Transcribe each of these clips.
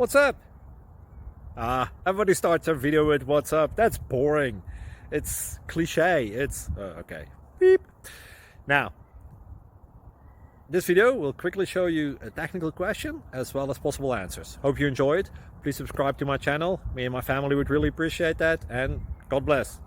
what's up? Everybody starts their video with what's up. That's boring. It's cliche. It's okay. Beep. Now, this video will quickly show you a technical question as well as possible answers. Hope you enjoyed. Please subscribe to my channel. Me and my family would really appreciate that, and God bless.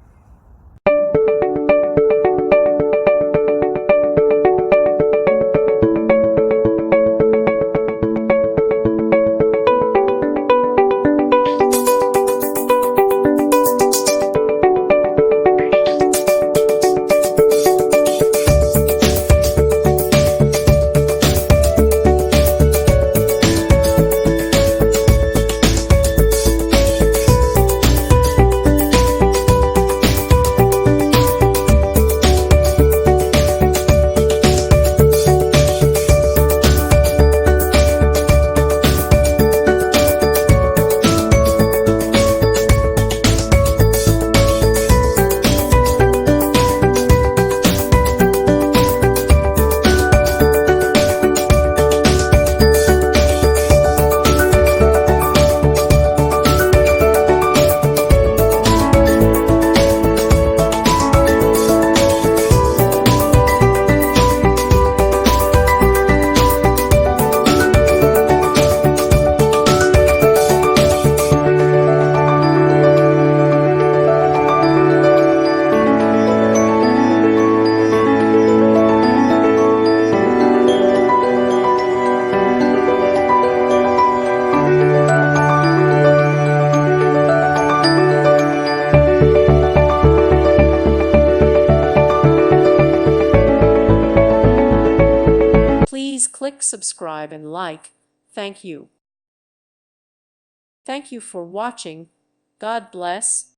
Please click subscribe and like. Thank you. Thank you for watching. God bless.